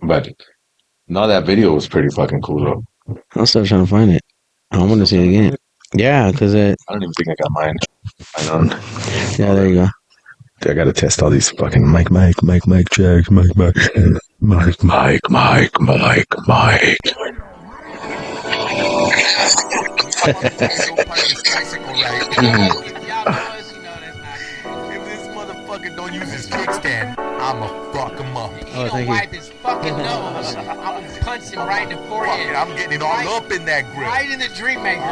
But no, that video was pretty fucking cool though. I'm still trying to find it. I want to see it again. Yeah, because it. I don't even think I got mine. I don't. Yeah, there you go. I gotta test all these fucking mic checks, mic. If this motherfucker don't use his kickstand, I'ma fuck him up. Oh, He thank don't you. wipe his fucking nose. I'm gonna punch him right in the forehead. I'm getting it all up in that grip. Right in the dream maker.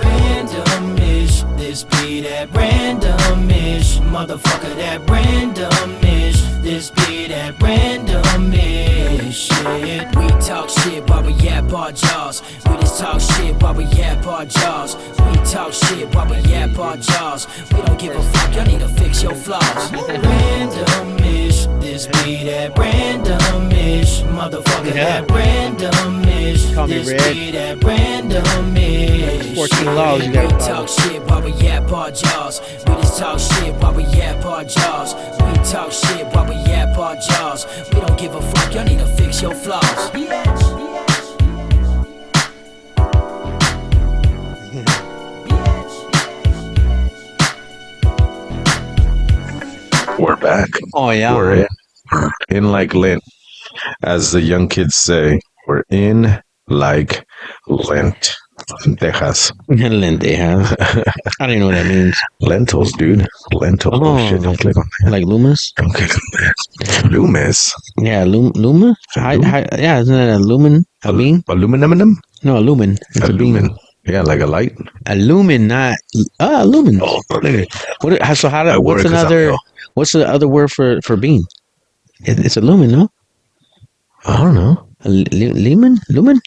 Randomish, this be that randomish, motherfucker that randomish, this be that randomish shit. We talk shit while we yap our jaws. We just talk shit while we yap our jaws. We talk shit while we yap our jaws. We don't give a fuck, y'all need to fix your flaws. Randomish, this be that randomish, motherfucker that randomish, Call me this Red. be that randomish. 14 laws you We gotta talk follow. shit while we yap our jaws. We just talk shit while we yap our jaws. We talk shit while we yap our jaws. We don't give a fuck, y'all need to fix your flaws. We're back. Oh, yeah. We're in like lint, as the young kids say. We're in like lint. Lentejas. Lentejas. I don't even know what that means. Lentils, dude. Lentils. Oh, shit. Don't click on that. Like Loomis? Don't click on that. Loomis. Yeah, Luma? Yeah, isn't that a lumen? A bean? Aluminum? No, a lumen. It's a bean. Lumen. Yeah, like a light. A lumen, not a lumen. Oh, okay. What? So how? I What's worry 'cause another? I'm- What's the other word for bean? It's a lumen, no? I don't know. A lumen? Lumen?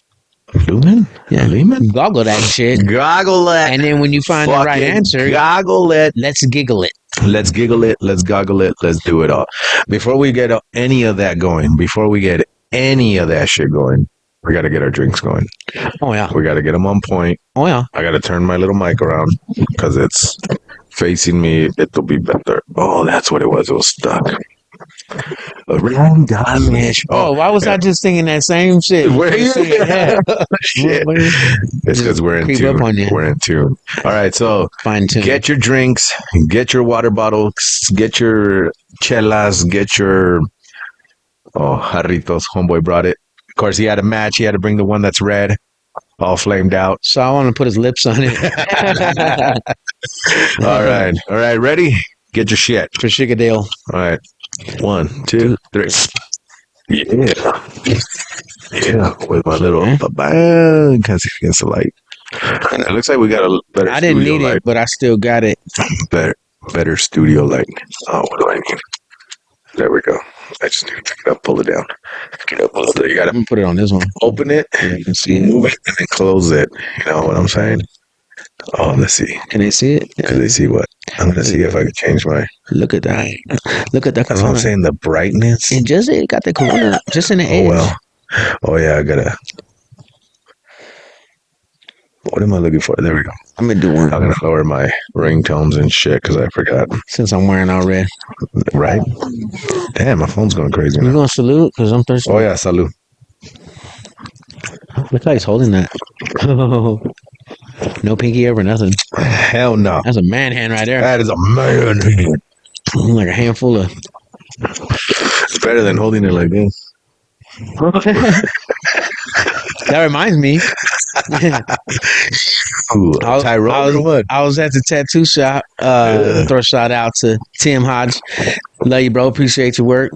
Lumen? Yeah. Lumen? Goggle that shit. Goggle it. And then when you find the right answer, Goggle it. let's giggle it. Let's giggle it. Let's goggle it. Let's do it all. Before we get any of that going, before we get any of that shit going, we got to get our drinks going. Oh yeah. We got to get them on point. Oh yeah. I got to turn my little mic around because it's facing me. It'll be better. Oh, that's what it was. It was stuck. Around Danish. Oh, why was I just thinking that same shit? Where you? Yeah. Shit. What- It's because we're in creep tune. up on you. We're in tune. All right, so Fine tune. get your drinks, get your water bottles, get your chelas, get your jarritos. Homeboy brought it. Of course, he had a match. He had to bring the one that's red, all flamed out. So I want to put his lips on it. All right, ready? Get your shit. For Chickadale. All right, 1, 2, 3. Yeah, with my little bang. Can't see against the light. It looks like we got a better. I didn't studio need light. it, but I still got it. Better studio light. Oh, what do I need? There we go. I just need to pick it up, pull it down. Pick it up, pull it down. You I'm gotta gonna put it on this one. open it, Yeah, you can see it. move it, and then close it. You know what I'm saying? Oh, let's see. Can they see it? Can they see what? I'm gonna see if I can change my. Look at that. Look at that That's what I'm corona. saying. The brightness. It just it got the corona just in the Oh edge. well. Oh yeah, I gotta. What am I looking for? There we go. I'm gonna do one I'm gonna lower my ringtones and shit because I forgot. since I'm wearing all red. Right? Damn, my phone's going crazy You now. gonna salute? Because I'm thirsty. Oh yeah, salud. Look how he's holding that. No pinky over nothing. Hell no. That's a man hand right there. That is a man hand. Like a handful of. It's better than holding it like this. That reminds me. Ooh, I was, Tyrone or what? I was at the tattoo shop. Yeah. Throw a shout out to Tim Hodge. Love you, bro. Appreciate your work.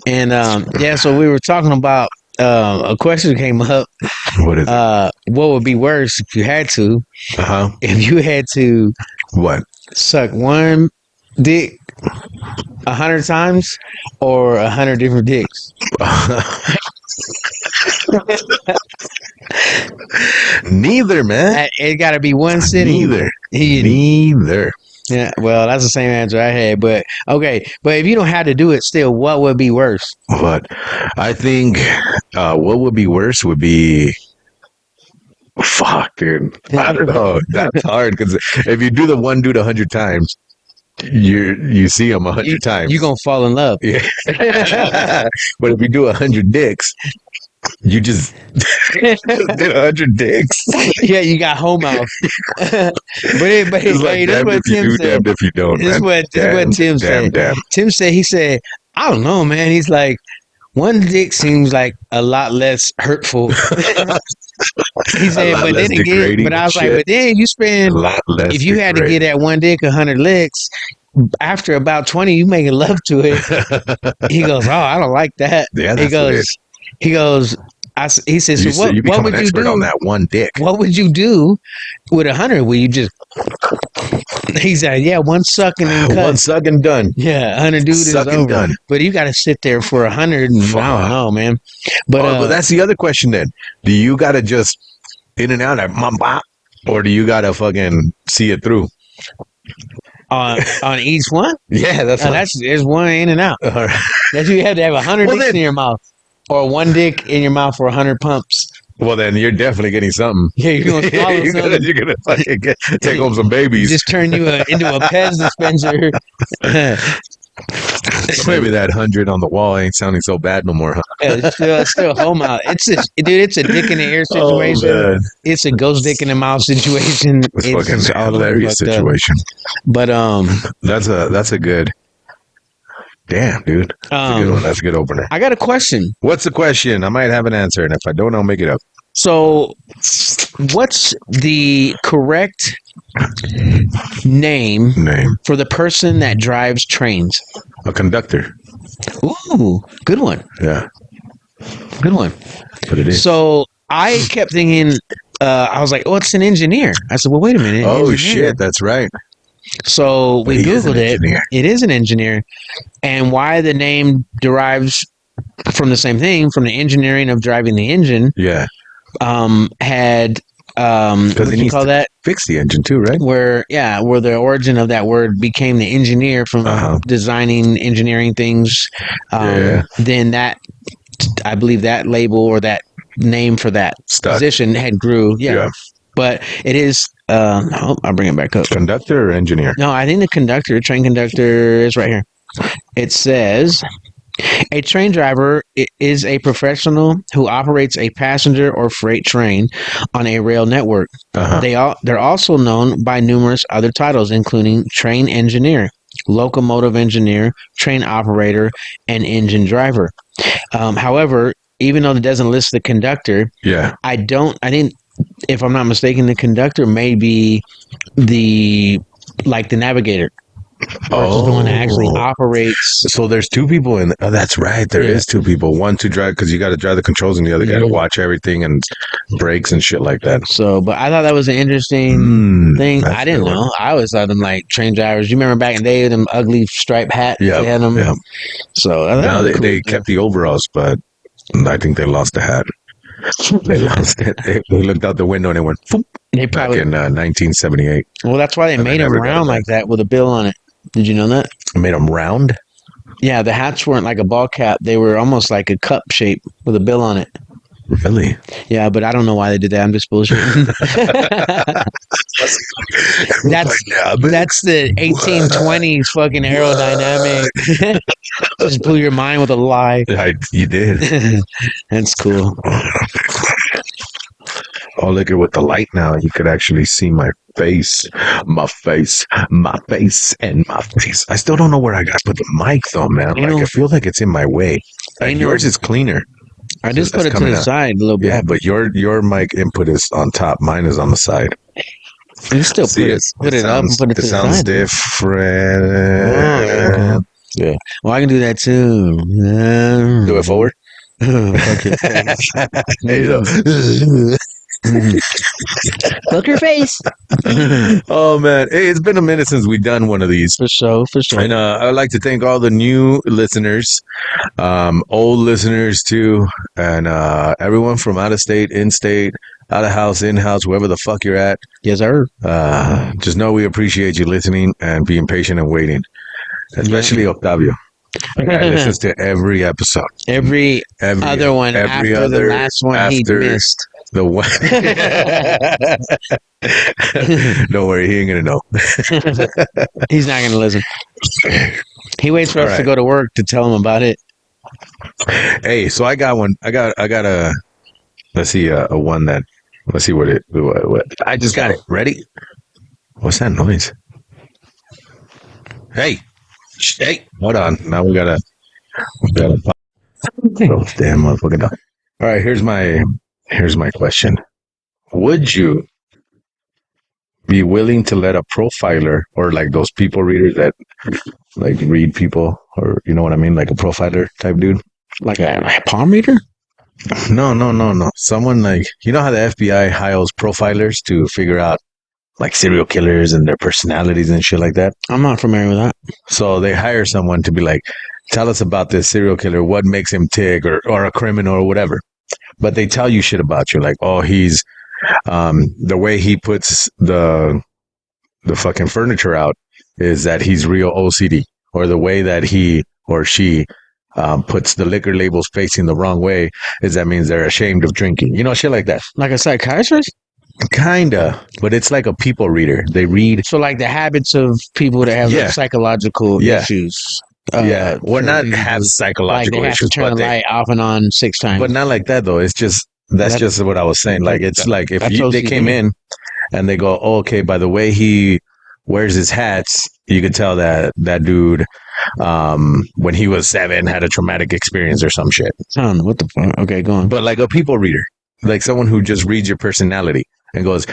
And yeah, so we were talking about a question came up. What is it? What would be worse if you had to? Uh-huh. If you had to What? suck one dick 100 times or 100 different dicks? Neither, man. It got to be one sitting. Neither. He- Neither. Yeah, well, that's the same answer I had. But okay, but if you don't have to do it, still, what would be worse? But I think what would be worse would be. Fuck, dude. I don't know. That's hard because if you do the one dude 100 times, you see them 100 times. You're going to fall in love. Yeah. But if you do 100 dicks, you just did 100 dicks. Yeah, you got home mouth. but It's like, hey, this is damned what if you Tim do, said. damned if you don't, This is man. what Tim said. Damn. Tim said, he said, I don't know, man. He's like, one dick seems like a lot less hurtful. He said, lot but less then again, degrading but I was like, shit. but then you A spend, lot less. if you had to get that one dick 100 licks, after about 20, you making love to it. He goes, oh, I don't like that. Yeah, he that's weird. goes, he says, so you what become would an you expert do? on that one dick. What would you do with 100? Will you just? He said, yeah, one sucking and cut. One suck and done. Yeah, 100 dude is Suck and over. done. But you got to sit there for 100, and I don't know, man. But But that's the other question then. Do you got to just in and out like mom bop, or do you got to fucking see it through? on each one, Yeah, there's one in and out. all right. That's you have to have 100 Well, dicks then- in your mouth, or one dick in your mouth for 100 pumps. Well, then you're definitely getting something. Yeah, you're gonna swallow you're something. gonna fucking take home some babies. Just turn you into a Pez dispenser. Maybe that 100 on the wall ain't sounding so bad no more, huh? Yeah, it's still home out. It's a dick in the air situation. Oh, man. It's a ghost dick in the mouth situation. It's It's fucking just all hilarious fucked up. situation. But That's a good. Damn, dude. That's a good one. That's a good opener. I got a question. What's the question? I might have an answer, and if I don't, I'll make it up. So, what's the correct name Name. for the person that drives trains? A conductor. Ooh, good one. Yeah. Good one. But it is. So I kept thinking, I was like, oh, it's an engineer. I said, well, wait a minute. Oh, engineer. shit. That's right. So we He is an Googled it. engineer. It is an engineer. And why the name derives from the same thing, from the engineering of driving the engine, Yeah. had, Because what he do you needs call to that? fix the engine too, right? Where the origin of that word became the engineer from Uh-huh. designing engineering things. Yeah. Then I believe that label or that name for that Stuck. position had grew. Yeah. Yeah. But it is, I'll bring it back up. Conductor or engineer? No, I think the train conductor is right here. It says, a train driver is a professional who operates a passenger or freight train on a rail network. Uh-huh. They're also known by numerous other titles, including train engineer, locomotive engineer, train operator, and engine driver. However, even though it doesn't list the conductor, Yeah. I think, if I'm not mistaken, the conductor may be the navigator. Versus the one that actually operates. So there's two people in. Oh, that's right. There is two people. One to drive because you got to drive the controls, and the other guy to watch everything and brakes and shit like that. So, but I thought that was an interesting thing. that's I didn't a good know. I always thought them like train drivers. You remember back in the day, them ugly striped hats? Yeah, They had them. yeah. So I thought Now that was they cool. kept the overalls, but I think they lost the hat. They lost it. They looked out the window and it went boop, They back probably. in 1978. Well, that's why they And they made them never got round it back. like that with a bill on it. Did you know that? It made them round. Yeah, the hats weren't like a ball cap. They were almost like a cup shape with a bill on it. Really? Yeah, but I don't know why they did that. I'm just bullshitting. That's the 1820s fucking aerodynamic. Just blew your mind with a lie. You did. That's cool. Oh, look at with the light now. You could actually see my face, and my face. I still don't know where I got to put the mic, though, man. You Like, know- I feel like it's in my way. I Like, know. yours is cleaner. I just That's put it to coming the out. side a little bit. Yeah, but your mic input is on top. Mine is on the side. You still See, put it up and put it to the sounds side. different. Oh, yeah. Well, I can do that too. Do it forward. Fuck your face. There you go. Fuck your face. Oh man, hey, it's been a minute since we've done one of these. For sure. And I'd like to thank all the new listeners, old listeners too, and everyone from out of state, in state, out of house, in house, wherever the fuck you're at. Yes, sir. Just know we appreciate you listening and being patient and waiting, especially Octavio. That guy listens to every episode. Every other one after the last one he missed. The one. Don't worry, he ain't gonna know. He's not going to listen. He waits for All us to right. go to work to tell him about it. Hey, so I got one. I got a. Let's see, a one that. Let's see what. I just got it. Ready? What's that noise? Hey, hey, hold on. Now we gotta. Oh, damn motherfucking dog. All right, here's my question. Would you be willing to let a profiler or like those people readers that like read people, or you know what I mean, like a profiler type dude? Like a palm reader? No. Someone like, you know how the FBI hires profilers to figure out like serial killers and their personalities and shit like that. I'm not familiar with that. So they hire someone to be like, tell us about this serial killer, what makes him tick, or a criminal or whatever. But they tell you shit about you, like, oh, he's the way he puts the fucking furniture out is that he's real OCD, or the way that he or she puts the liquor labels facing the wrong way is that means they're ashamed of drinking. You know, shit like that. Like a psychiatrist? Kinda, but it's like a people reader. They read. So like the habits of people that have Yeah. psychological Yeah. issues. Yeah, well, not like have they psychological have to issues, turn the but light off and on 6 times. but not like that though. It's just that's just what I was saying. Like it's like if That's they OCD. came in and they go, oh, okay, by the way he wears his hats, you could tell that dude, when he was 7, had a traumatic experience or some shit. I don't know what the fuck. Okay, go on. But like a people reader, like someone who just reads your personality and goes,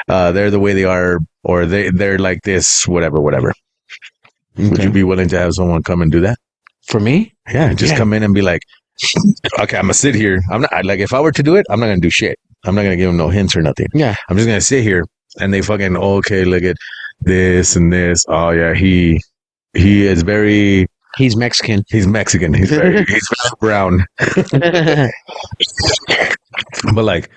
they're the way they are, or they're like this, whatever. Would Okay. you be willing to have someone come and do that? For me? Yeah, just Yeah. come in and be like, okay, I'm gonna sit here. I'm not like, if I were to do it, I'm not gonna do shit. I'm not gonna give them no hints or nothing. Yeah. I'm just gonna sit here and they fucking, okay, look at this and this. Oh yeah, he is very. He's Mexican. He's Mexican. He's very brown. But like,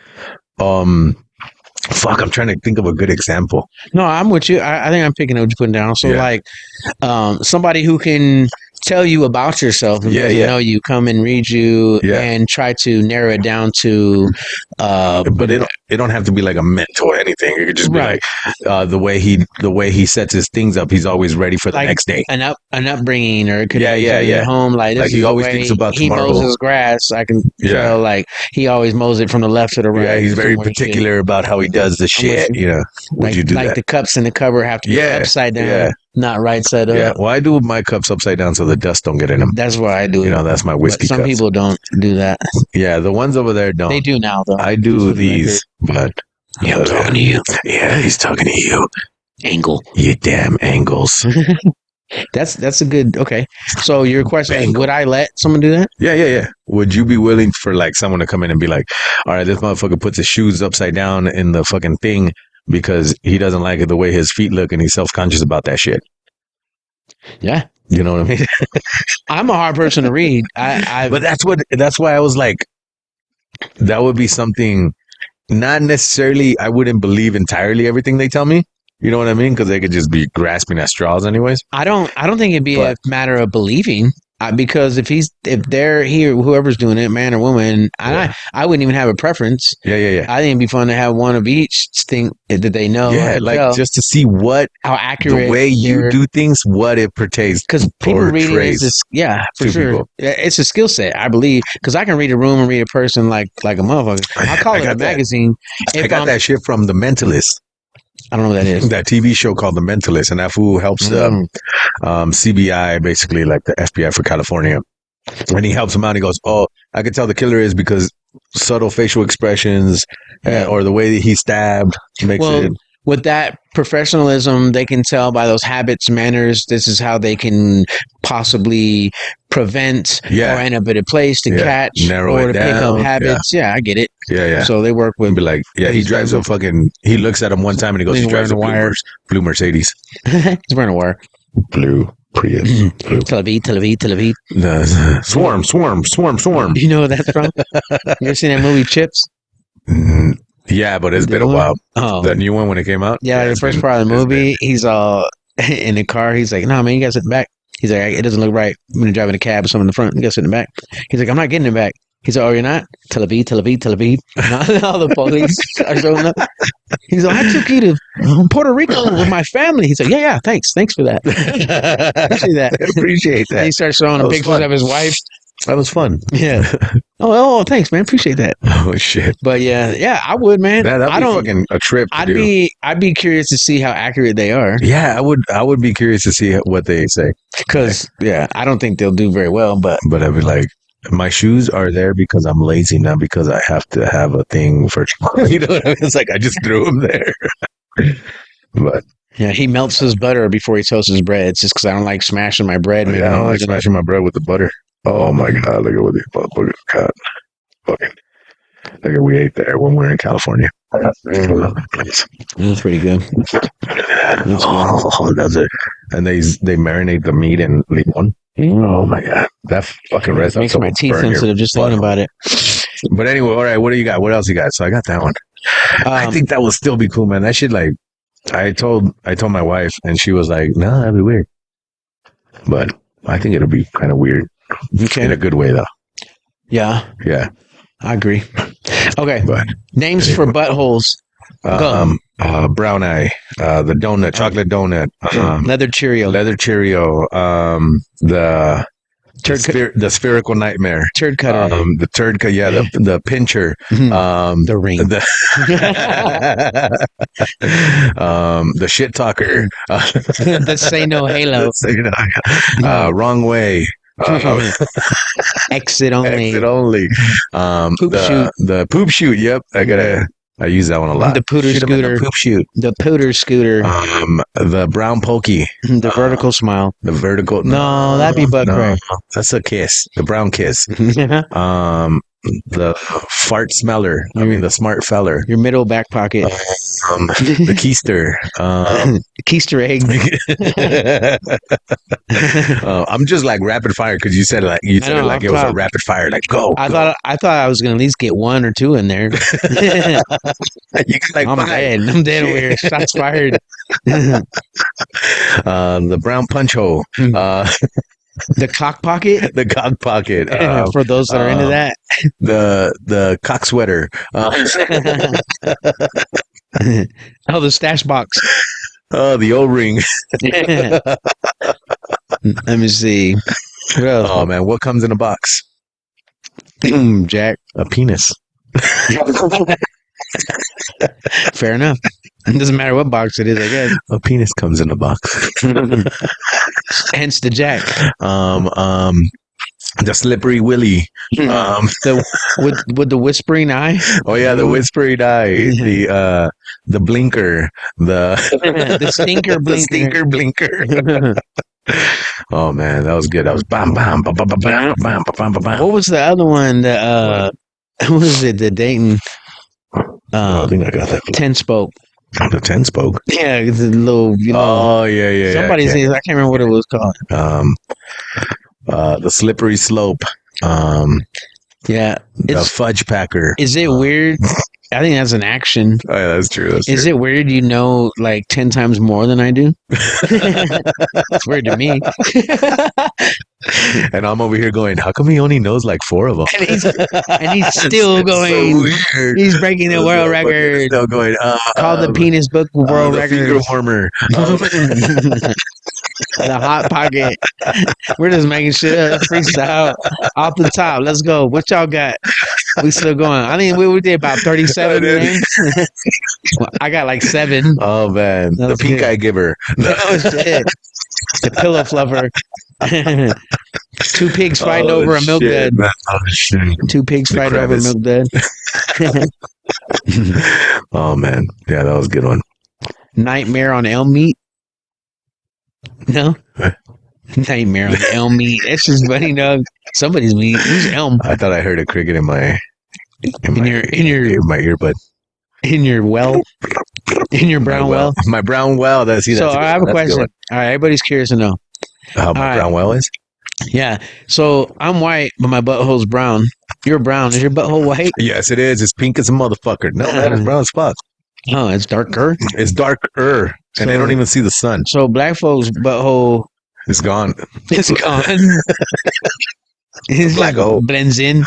fuck, I'm trying to think of a good example. No, I'm with you. I think I'm picking up what you're putting down. So Yeah. like somebody who can tell you about yourself and doesn't know you, come and read you and try to narrow it down to but it don't have to be like a mentor or anything. It could just be like the way he sets his things up, he's always ready for the like next day. an upbringing, or it could be yeah. at home, like this Like is he the always way thinks about he tomorrow. mows his grass. I can tell like he always mows it from the left to the right. Yeah, he's very somewhere particular about how he does the shit. You know, would like, you do like that? the cups in the cupboard have to be upside down, not right side up. Yeah, well, I do my cups upside down so the dust don't get in them. That's why I do it. You know, that's my whiskey But some cups. people don't do that. Yeah, the ones over there don't. They do now, though. I do these, but yeah, I'm talking to you. Yeah, he's talking to you. Angle. You damn angles. That's a good. Okay, so your question is, would I let someone do that? Yeah. Would you be willing for like someone to come in and be like, all right, this motherfucker puts his shoes upside down in the fucking thing because he doesn't like it the way his feet look and he's self-conscious about that shit? Yeah. You know what I mean? I'm a hard person to read. But that's why I was like, that would be something, not necessarily, I wouldn't believe entirely everything they tell me. You know what I mean? Because they could just be grasping at straws anyways. I don't think it'd be a matter of believing, because if they're here, whoever's doing it, man or woman, I wouldn't even have a preference. Yeah. I think it'd be fun to have one of each thing that they know. Yeah, like just to see how accurate the way you do things, what it pertains. Because people reading is this, for sure. People. It's a skill set, I believe. Because I can read a room and read a person like a motherfucker. I call it a magazine. I got that shit from The Mentalist. I don't know what that is. That TV show called The Mentalist, and that fool helps CBI, basically like the FBI for California. When he helps him out, he goes, "Oh, I could tell the killer is because subtle facial expressions or the way that he stabbed makes it." With that professionalism, they can tell by those habits, manners. This is how they can possibly prevent or end up at a place to catch or to pick up habits. Yeah, I get it. Yeah. So they work with. Be like, he drives a fucking. He looks at him one time and he goes, he drives a blue Mercedes. He's wearing a wire. Blue Prius. Blue. Tel Aviv. Swarm. You know what that's from? You ever seen that movie Chips? Yeah, but it's been a while. Oh, the new one when it came out. Yeah, like the first part of the movie, he's all in the car. He's like, "No, man, you gotta sit in the back." He's like, "It doesn't look right. I'm gonna drive in a cab with someone in the front. You gotta sit in the back." He's like, "I'm not getting in the back." He's like, oh, you're not? Tel Aviv, Tel Aviv, Tel Aviv. And all the police are showing up. He's like, I took you to Puerto Rico with my family. He's like, yeah, thanks for that. Appreciate that. Appreciate And he that. starts showing That him was pictures fun. of his wife. That was fun. Yeah. Oh, thanks, man. Appreciate that. Oh shit. But yeah, I would, man. That'd I be don't. fucking a trip to I'd do. be curious to see how accurate they are, Yeah, I would be curious to see what they say. because I don't think they'll do very well. But But I'd be like, my shoes are there because I'm lazy, not because I have to have a thing for tomorrow. You know what I mean? It's like I just threw them there. But yeah, he melts his butter before he toasts his bread. It's just because I don't like smashing my bread. yeah, I don't like smashing my bread with the butter. Oh my god, look at what these motherfuckers got. Fucking look at we ate there when we were in California. That's pretty good. Oh, that's it. And they marinate the meat in limon. Oh my god, that fucking It rest makes my teeth sensitive just thinking about it. But anyway, all right, what do you got? What else you got? So I got that one. I think that would still be cool, man. That shit, like, I told my wife, and she was like, "No, that'd be weird." But I think it'll be kind of weird in Okay. a good way, though. Yeah, Yeah, I agree. Okay. but Names for buttholes. Go. brown eye, the donut, chocolate donut, Leather Cheerio. leather Cheerio, the spherical nightmare, Turd cutter. the turd, the pincher, the ring. The shit talker, The Say No Halo. wrong way, Exit only. exit only, Poop shoot. the poop shoot. Yep, I use that one a lot. The pooter Shoot 'em in the scooter. poop shoot. The Pooter Scooter. The brown pokey, The Vertical Smile. the vertical. No, that'd be butt crack. That's a kiss. The brown kiss. The fart smeller. I mean, the smart feller. Your middle back pocket. The keister. Keister egg. I'm just like rapid fire because you said it like I know, it was a rapid fire. Like go. I thought I was gonna at least get one or two in there. You got like I'm five. dead. I'm dead over here. Shots fired. The brown punch hole. The cock pocket. The cock pocket. For those that are into that. The cock sweater. Oh, the stash box. The O-ring. Let me see. What else? Oh man, what comes in a box? Jack. A penis. Fair enough. It doesn't matter what box it is, I guess. A penis comes in a box. Hence the Jack. The slippery willy. With the whispering eye. Oh yeah, the whispering eye. The blinker. The stinker blinker. The stinker blinker. Oh man, that was good. That was bam bam bam bam bam bam bam bam bam. What was the other one? What was it? The Dayton I think I got that. 10-spoke. The 10-spoke. Yeah, it's a little, Oh yeah. Somebody's I can't remember what it was called. The slippery slope. Yeah. The fudge packer. Is it weird? I think that's an action. Oh yeah, that's true. Is it weird you know like 10 times more than I do? It's weird to me. And I'm over here going, how come he only knows like 4 of them? And he's still going. So weird. He's breaking the world record. Still going. Called the penis book world the record. finger warmer. The hot pocket. We're just making shit up. Freestyle off the top. Let's go. What y'all got? We still going. I think we did about 37 names. Well, I got like 7. Oh man, That the was pink good. eye giver. Oh shit. The pillow fluffer. 2 pigs fighting over a milk dud. Oh shit. 2 pigs The fighting over a crevice. milk dud. Oh man, yeah, that was a good one. Nightmare on Elm Meat. No. What? Nightmare on Elm Meat. That's just funny, dog. Somebody's meat. Who's Elm? I thought I heard a cricket in my In your earbud. in your well. In your brown well. My brown well. That's So I have a question. one. All right, everybody's curious to know. How my All right. brown well is? Yeah. So I'm white, but my butthole's brown. You're brown. Is your butthole white? Yes, it is. It's pink as a motherfucker. No, man, it's brown as fuck. Oh, it's darker. It's darker, and they So- don't even see the sun. So black folks' butthole It's gone. is gone. It's Black like hole. blends in.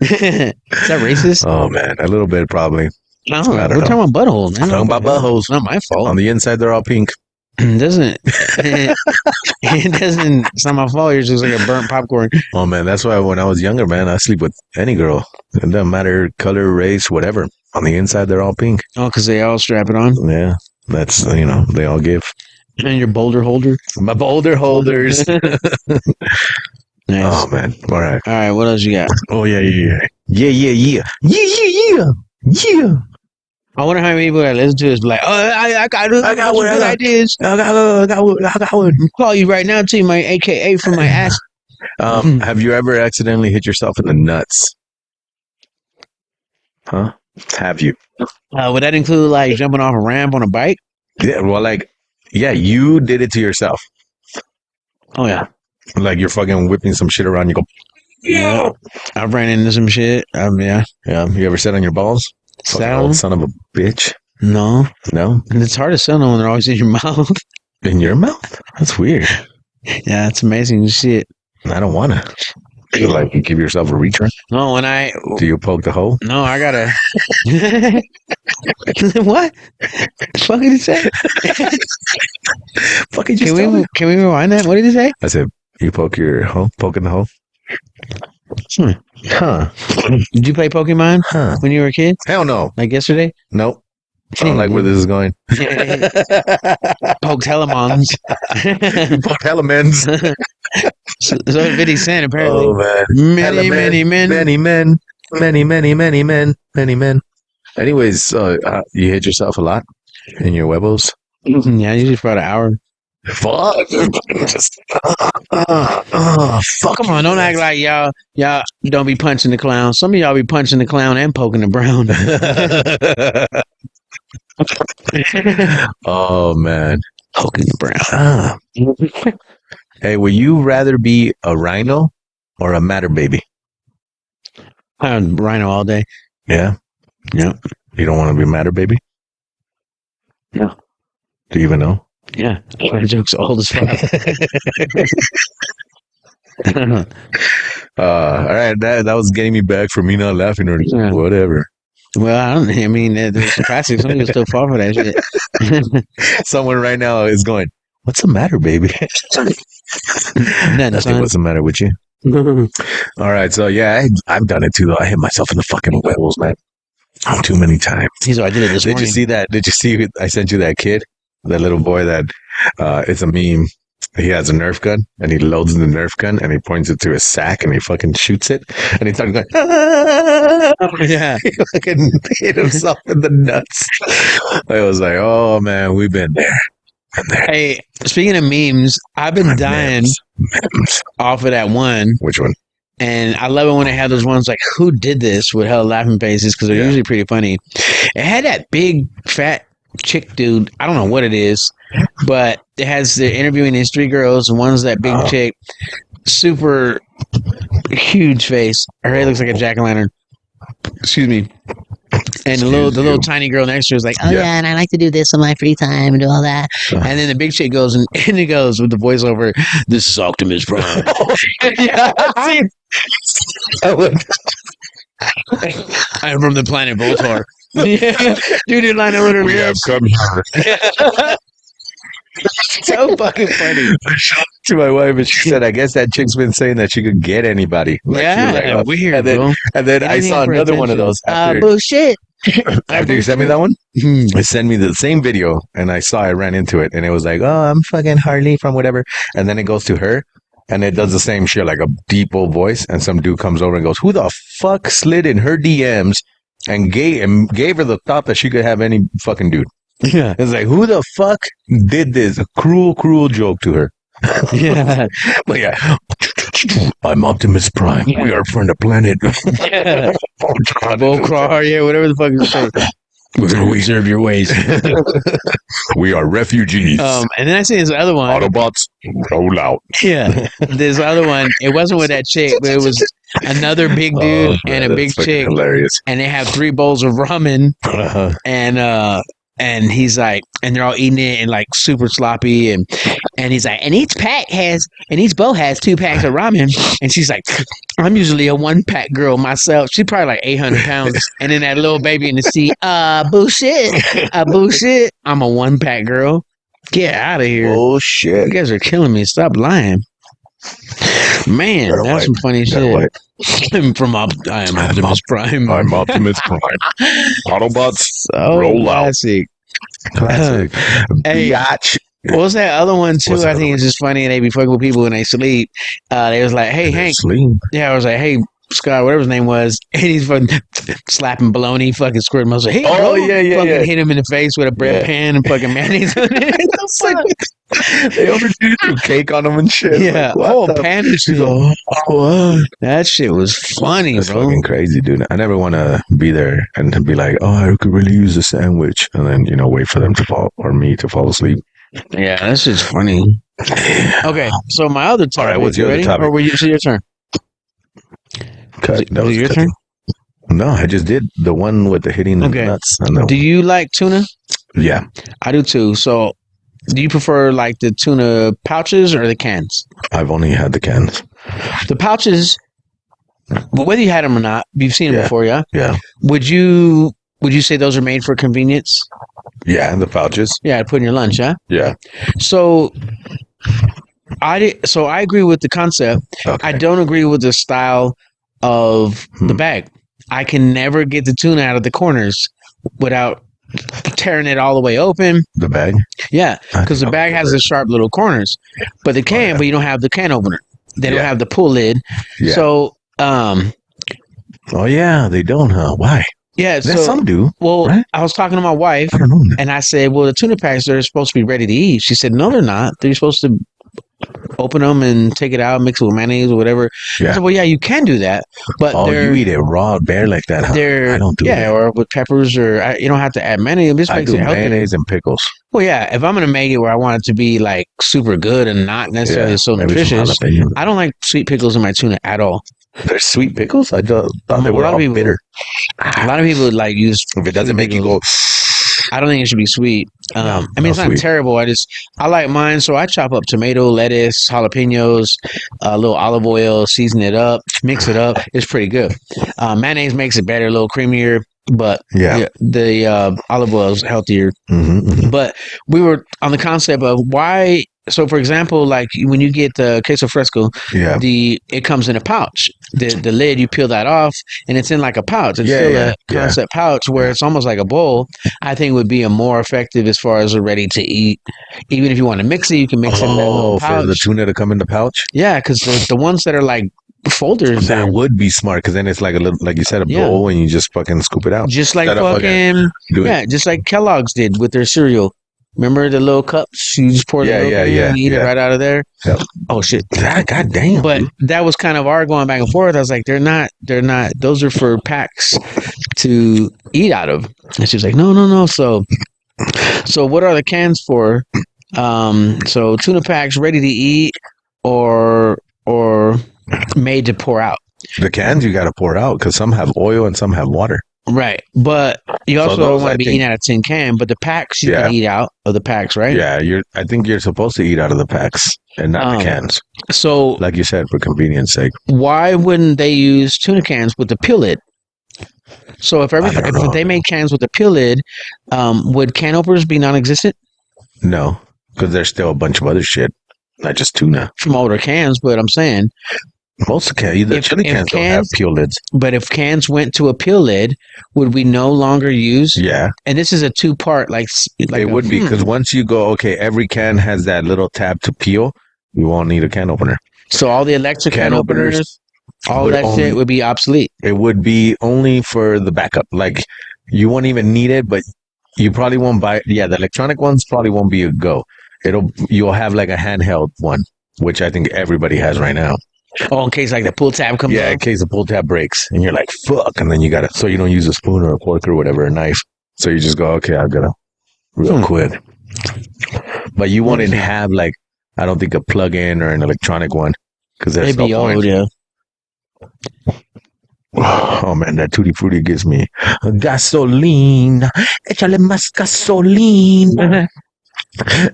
Is that racist? Oh man, a little bit probably. No, I don't we're know. talking about buttholes. I'm talking about buttholes. It's not my fault. On the inside, they're all pink. It doesn't. It doesn't. It's not my fault. You're just like a burnt popcorn. Oh man, that's why when I was younger, man, I sleep with any girl. It doesn't matter color, race, whatever. On the inside, they're all pink. Oh, because they all strap it on. Yeah, that's they all give. And your boulder holder. My boulder holders. Nice. Oh man, all right. All right, what else you got? Oh yeah. I wonder how many people that listen to this be like, oh, I got I got one, good ideas. I got one. I'll call you right now, tell you my AKA for my ass. Have you ever accidentally hit yourself in the nuts? Huh? Have you? Would that include like jumping off a ramp on a bike? Yeah. Well, you did it to yourself. Oh yeah. Like you're fucking whipping some shit around. You go. Yeah. I've ran into some shit. Yeah. Yeah. You ever sat on your balls? Fucking Sat on old them? son of a bitch. No. No? And it's hard to sell them when they're always in your mouth. In your mouth? That's weird. Yeah, it's amazing to see it. I don't want to. You give yourself a return? No, Do you poke the hole? No, I gotta. What? The fuck did he say? Fucking just Can we rewind that? What did he say? I said, you poke your hole? Poking the hole? Huh. Did you play Pokemon Huh. when you were a kid? Hell no. Like yesterday? Nope. I don't like where this is going. Poked Hellamons. Poke elements. So 50 Cent apparently. Oh, man. Many men. Many men. Anyways, you hit yourself a lot in your huevos? Yeah, usually for about an hour. Fuck. Fuck. Come on, don't act like y'all don't be punching the clown. Some of y'all be punching the clown and poking the brown. Oh, man. Poking the brown. Ah. Hey, would you rather be a rhino or a matter baby? I'm rhino all day. Yeah? Yeah. You don't want to be a matter baby? No. Do you even know? Yeah. That joke's old as fuck. All right, that was getting me back for me not laughing or Yeah. whatever. Well, I mean, there's classics. Some people still fall for that shit. Someone right now is going, what's the matter, baby? Nothing, Nothing. son. What's the matter with you? All right, so yeah, I've done it too, though. I hit myself in the fucking huevos, man. Too many times. He's like, I did it this Did morning. you see that? Did you see I sent you that kid? That little boy that it's a meme. He has a Nerf gun and he loads the Nerf gun and he points it to his sack and he fucking shoots it and he starts going, Yeah. he fucking hit himself in the nuts. I was like, oh man, we've been there. Hey, speaking of memes, I've been dying Memes. off of that one. Which one? And I love it when they have those ones like, who did this with hella laughing faces? Because they're Yeah. usually pretty funny. It had that big, fat chick dude. I don't know what it is, but it has the interviewing these three girls, and one's that big Oh. chick, super huge face. Her head looks like a jack-o'-lantern. Excuse me. And the little tiny girl next to her is like, oh Yeah. yeah, and I like to do this in my free time and do all that. Uh-huh. And then the big chick goes and it goes with the voiceover, this is Optimus Prime. Yeah, I'm from the planet Voltar. Yeah, dude, you're lying over we have her come here. so fucking funny. I showed it to my wife and she said, I guess that chick's been saying that she could get anybody. Like, she was like, Yeah, oh. weird, And then, bro. and then I Anything saw for another one of attention. those after, Bullshit. after you sent me that one. It sent me the same video and I saw I ran into it and it was like, oh, I'm fucking Harley from whatever. And then it goes to her and it does the same shit, like a deep old voice. And some dude comes over and goes, who the fuck slid in her DMs and gave her the thought that she could have any fucking dude? Yeah. It's like, who the fuck did this? A cruel joke to her. Yeah. But yeah, I'm Optimus Prime. Yeah. We are from the planet. Yeah. Volcar, yeah, whatever the fuck you say. We serve your ways. We are refugees. And then I see this other one. Autobots, roll out. Yeah. This other one, it wasn't with that chick, but it was another big dude Oh, and man, a big that's fucking chick. hilarious. And they have 3 bowls of ramen Uh-huh. and and he's like, and they're all eating it and like super sloppy, and he's like, and each bowl has 2 packs of ramen, and she's like, I'm usually a 1-pack girl myself. She's probably like 800 pounds, and then that little baby in the seat, bullshit. I'm a 1-pack girl. Get out of here. Oh You shit! guys are killing me. Stop lying. Man, Gotta that's wipe. some funny Gotta shit. I am Optimus Prime. I'm Optimus Prime. Autobots, So roll out. classic. Classic. Hey, Biatch. what was that other one too? What's that I think other it's just funny. And they be fucking with people when they sleep. They was like, "Hey, Hank." Sleep. Yeah, I was like, "Hey, Scott, whatever his name was," and he's fucking slapping baloney, fucking squirting. I was like, "Hey, Oh, bro," yeah, fucking hit him in the face with a bread Yeah. pan and fucking mayonnaise on it. It's like, they overdid cake on them and shit. Yeah, Like, oh, what the pan and shit. That shit was funny, That's bro. fucking crazy, dude. I never want to be there and to be like, oh, I could really use a sandwich, and then wait for them to fall or me to fall asleep. Yeah, that's just funny. Okay, so my other topic. All right, what's you your other ready? topic? Or were you? So your turn. Cut. Was it your turn? No, I just did the one with the hitting Okay. nuts. And Do you like tuna? yeah, I do too. So, do you prefer like the tuna pouches or the cans? I've only had the cans. The pouches, well, whether you had them or not, you've seen them Yeah. before, yeah. Yeah, Would you say those are made for convenience? yeah, and the pouches. Yeah, to put in your lunch, yeah. Yeah. So, I agree with the concept. Okay. I don't agree with the style of the bag. I can never get the tuna out of the corners without tearing it all the way open. The bag. Yeah, because the bag has the sharp little corners, but the can, but you don't have the can opener. They don't Yeah. have the pull lid. Yeah. So, Oh yeah, they don't, huh? Why? yeah. There's So, some do. well, right? I was talking to my wife, I don't know. and I said, "Well, the tuna packs they're supposed to be ready to eat." She said, "No, they're not. They're supposed to open them and take it out, mix it with mayonnaise or whatever." Yeah. I said, "Well, yeah, you can do that, but Oh, they're you eat it raw, bare like that, huh? they're I don't do yeah, that. or with peppers, or you don't have to add mayonnaise. It just I makes do it healthy." mayonnaise and pickles. Well, yeah, if I'm gonna make it where I want it to be like super good and not necessarily so maybe some nutritious, jalapeno. I don't like sweet pickles in my tuna at all. There's sweet pickles. I thought they A were lot of all people- bitter. A lot of people like use. If it doesn't make you go, I don't think it should be sweet. No, I mean, no it's not sweet. terrible. I like mine, so I chop up tomato, lettuce, jalapenos, a little olive oil, season it up, mix it up. It's pretty good. Mayonnaise makes it better, a little creamier, but yeah. the olive oil is healthier. Mm-hmm. But we were on the concept of why. So, for example, like when you get the queso fresco, Yeah. it comes in a pouch. The lid, you peel that off, and it's in like a pouch. It's Yeah, still yeah, a concept pouch where it's almost like a bowl. I think would be a more effective as far as a ready to eat. Even if you want to mix it, you can mix it in that little Oh, pouch. for the tuna to come in the pouch? Yeah, because the ones that are like folders, That they're would be smart because then it's like a little, like you said, a Yeah. bowl and you just fucking scoop it out. just like Instead of fucking do it. yeah, just like Kellogg's did with their cereal. Remember the little cups? You just pour the Yeah, milk yeah, in yeah, and eat it yeah. right out of there. Yep. Oh shit! God damn. But dude. that was kind of our going back and forth. I was like, they're not. Those are for packs to eat out of. And she was like, no. So what are the cans for? So tuna packs ready to eat or made to pour out. The cans you got to pour out because some have oil and some have water. Right. But you also those, don't want I to be think- eating out of tin can, but the packs you Yeah. can eat out of the packs, right? Yeah, I think you're supposed to eat out of the packs and not the cans, So like you said, for convenience sake. why wouldn't they use tuna cans with the peel lid? So if I don't know. they made cans with the peel lid, would can openers be non-existent No, because there's still a bunch of other shit, not just tuna. from older cans? But I'm saying, Most of the If- chili if cans don't have cans- peel lids. but if cans went to a peel lid, would we no longer use? Yeah, And this is a two-part, like it would be because once you go, okay, every can has that little tab to peel. You won't need a can opener. So all the electric can, Can openers, openers all would that only- shit would be obsolete. It would be only for the backup. Like you won't even need it, but you probably won't buy. Yeah, the electronic ones probably won't be a go. You'll have like a handheld one, which I think everybody has right now. Oh, in case like the pull tab comes Yeah, in off. case the pull tab breaks and you're like, fuck. And then you got to, so you don't use a spoon or a fork or whatever, a knife. So you just go, okay, I've got to real quick. But you wouldn't have like, I don't think a plug in or an electronic one because there's It'd no be point. old, yeah. Oh man, that tutti frutti gives me gasoline. Échale más gasoline.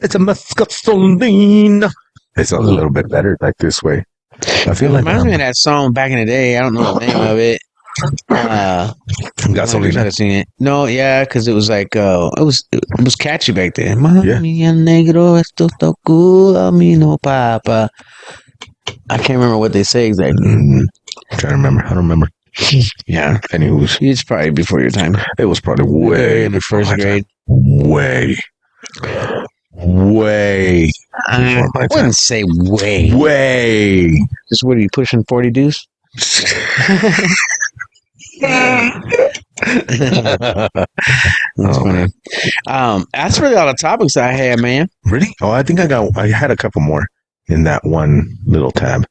It's a más gasoline. It sounds a little bit better like this way. I feel It like reminds me of that song back in the day. I don't know the name of it. Let me try gasolina. to sing it. No, yeah, because it was like it was catchy back then. Mami el negro esto está cool a mí no papa. I can't remember what they say exactly. I'm trying to remember. I don't remember. Yeah, Anyways, it's probably before your time. it was probably way In the before first my time. grade. Way I before my time. wouldn't say way. Way. Just what are you pushing 40 deuce? That's funny. That's really all the topics I had, man. Really? Oh, I think I had a couple more in that one little tab.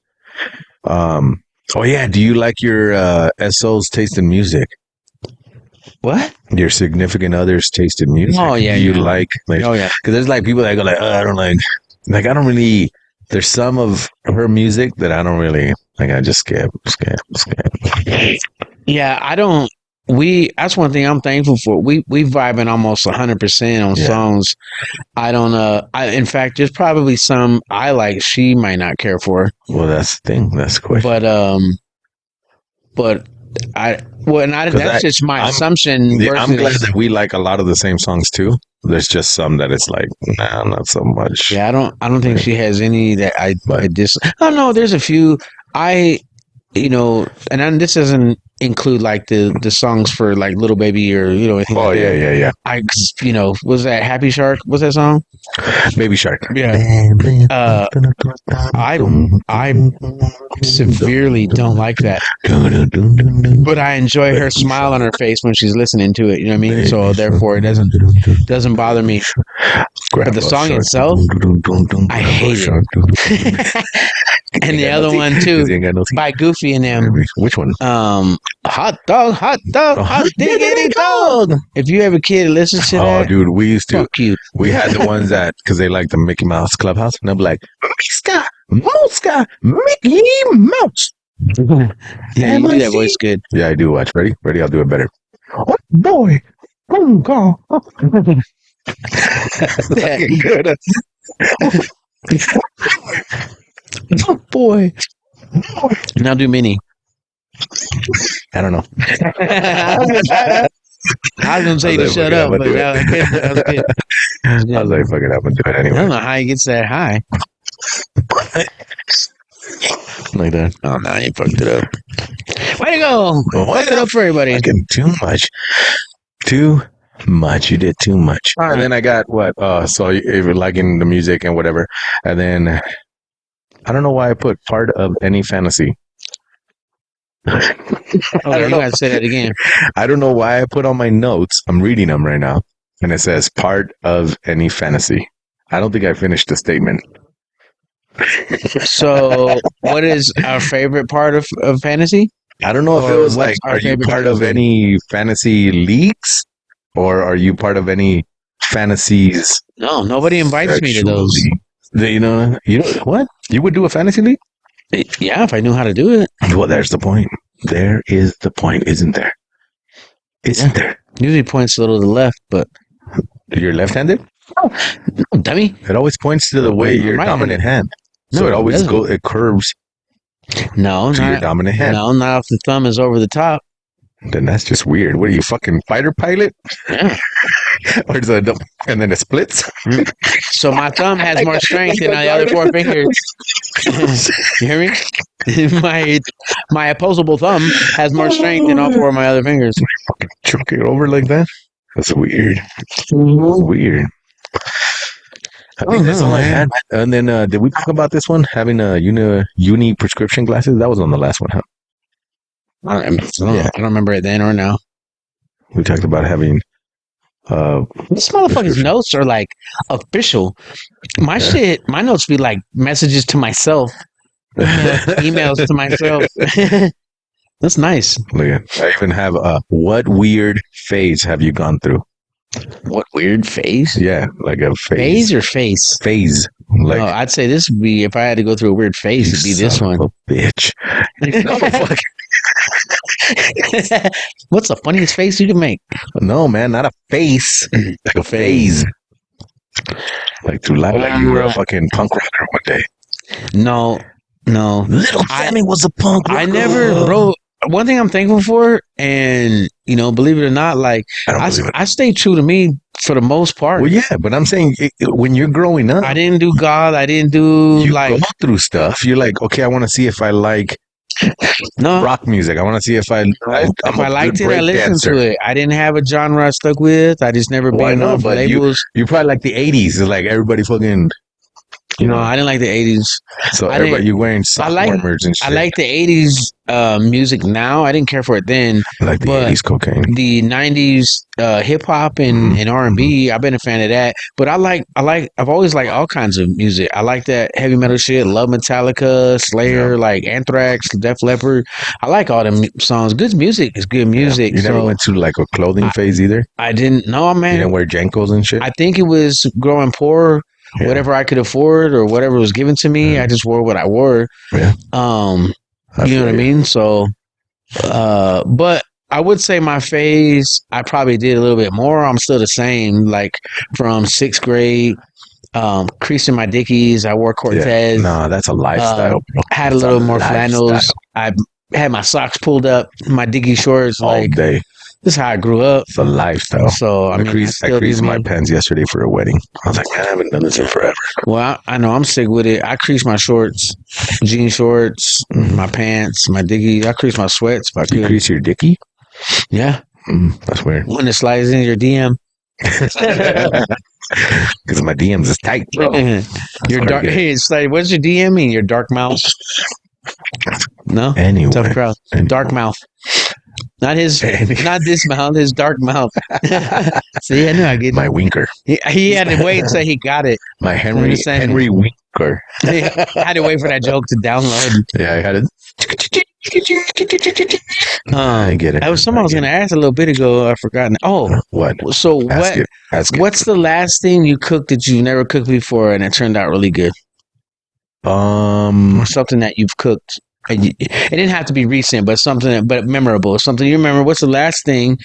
Oh yeah. Do you like your SO's taste in music? What? Your significant other's taste in music? Oh, yeah, Do you yeah. like Oh yeah. because there's like people that go like, oh, I don't like I don't really. There's some of her music that I don't really like. I just skip. Yeah, I don't. That's one thing I'm thankful for. We vibing almost 100% on Yeah. songs. I don't. In fact, there's probably some I like. She might not care for, Well, that's the thing. That's the question. but that's I- just my I'm- assumption. Yeah, I'm glad versus- that we like a lot of the same songs too. There's just some that it's like, nah, not so much. Yeah, I don't think she has any that I But- dis. Oh no, there's a few this doesn't include like the songs for like Little Baby or anything Oh like yeah, that. yeah. I was that Happy Shark? Was that song? Baby Shark. Yeah. I severely don't like that, but I enjoy her smile on her face when she's listening to it. You know what I mean? So therefore, it doesn't bother me. But the song itself, I hate it. And the other one too, by Goofy and them. Which one? Hot dog, hot diggity dog. If you have a kid that listens to Oh, that, dude, we used to. fuck you. We had the ones that because they like the Mickey Mouse Clubhouse, and they'll be like, Miska, Mickey Mouse. Yeah, you do that voice good. Yeah, I do. Watch. Ready? I'll do it better. Oh boy. Oh, fucking good. Oh boy. Now do Minnie. I don't know. I was gonna say to was like, shut okay, up, I'm but gonna do that was good. That was good. I was like, fuck it, I'm gonna do it I anyway. don't know how he gets that high. Like that. Oh no, he fucked it up. Way to go! Well, Fuck it up for everybody. Fucking too much. Too much. You did too much. All right. And then I got what? So if you're liking the music and whatever, and then I don't know why I put part of any fantasy. Okay, you gotta say that again. I don't know why I put on my notes. I'm reading them right now, and it says part of any fantasy. I don't think I finished the statement. So, what is our favorite part of fantasy? I don't know if Or it was what's like, our are you favorite part part of of it? any fantasy leagues, or are you part of any fantasies? No, nobody invites me to those. You know what? You would do a fantasy league? Yeah, if I knew how to do it. Well, there's the point. There is the point, isn't there? Isn't there? Usually points a little to the left, but You're left-handed. no, dummy. It always points to the way your Right-handed. dominant hand. So No, it it always doesn't. goes. It curves No, to your not, dominant hand. no, not if the thumb is over the top. Then that's just weird. What are you, fucking fighter pilot? Yeah. Or is it, and then it splits? So my thumb has more strength than the other four fingers. You hear me? My opposable thumb has more strength than all four of my other fingers. Fucking choke it over like that? That's weird. That's weird. I think that's all I had. And then, did we talk about this one? Having a uni prescription glasses? That was on the last one, huh? I don't remember it then or now. We talked about having. This motherfucker's notes are like official. My notes be like messages to myself, emails to myself. That's nice. Look at, I even have what weird phase have you gone through? What weird phase? Yeah, like a phase. Phase or face? Phase. Like, Oh, I'd say this would be if I had to go through a weird phase. It'd be this son one. of a bitch. What's the funniest face you can make? No, man, not a face, like a phase. Like to lie like you were a fucking punk rocker one day. No. Little Sammy was a punk rocker. I never, bro. One thing I'm thankful for, and believe it or not, like I don't believe it. I stay true to me for the most part. Well, yeah, but I'm saying when you're growing up, I didn't do God. I didn't do you go through stuff. You're like, okay, I want to see if I like rock music. I want to see if I liked it, I listened to it. I didn't have a genre I stuck with. I just never been off labels. You probably like the 80s. It's like everybody fucking. I didn't like the 80s. So everybody, you wearing soft warmers and shit. I like the 80s music now. I didn't care for it then. I like the 80s cocaine. The 90s hip hop and R&B, I've been a fan of that. But I've always liked all kinds of music. I like that heavy metal shit. Love Metallica, Slayer, like Anthrax, Def Leppard. I like all them songs. Good music is good music. You never went to like a clothing phase either? I didn't. No, man. You didn't wear Jankos and shit? I think it was growing poor. Yeah. Whatever I could afford or whatever was given to me, I just wore what I wore. Yeah. You know what I mean? So, but I would say my phase, I probably did a little bit more. I'm still the same. Like from 6th grade, creasing my Dickies. I wore Cortez. Yeah. No, that's a lifestyle. Had a little more flannels. I had my socks pulled up, my Dickie shorts. All day. This is how I grew up. It's a lifestyle. So I creased my pants yesterday for a wedding. I was like, man, I haven't done this in forever. Well, I know I'm sick with it. I crease my shorts, jean shorts, my pants, my Dickies. I crease my sweats. If I could. You crease your Dickie? Yeah. That's weird. When it slides in your DM. Because my DMs is tight, bro. Your dark. Hey, it's like, what's your DM mean? Your dark mouth? No. Anyway. Tough crowd. Dark mouth. Not not this mouth, his dark mouth. See, I knew I get my whinker. He had to wait until he got it. My Henry whinker. I had to wait for that joke to download. Yeah, I had it. I get it. That was something I was going to ask a little bit ago. I've forgotten. Oh, what? So what's the last thing you cooked that you've never cooked before and it turned out really good? Or something that you've cooked. It didn't have to be recent, but but memorable. Something you remember. What's the last thing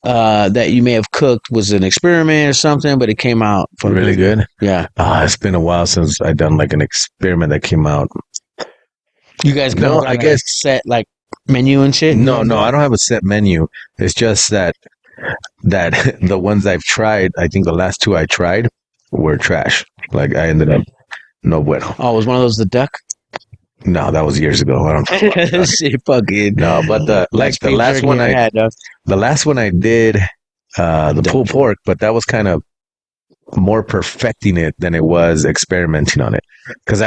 that you may have cooked? Was an experiment or something, but it came out really good? Yeah. It's been a while since I've done like an experiment that came out. You guys I guess set like menu and shit? No, I don't have a set menu. It's just that the ones I've tried, I think the last 2 I tried were trash. Like I ended up no bueno. Oh, was one of those the duck? No, that was years ago. I don't. Shit, fucking. No, but the last one the last one I did, the pulled pork, but that was kind of more perfecting it than it was experimenting on it. Because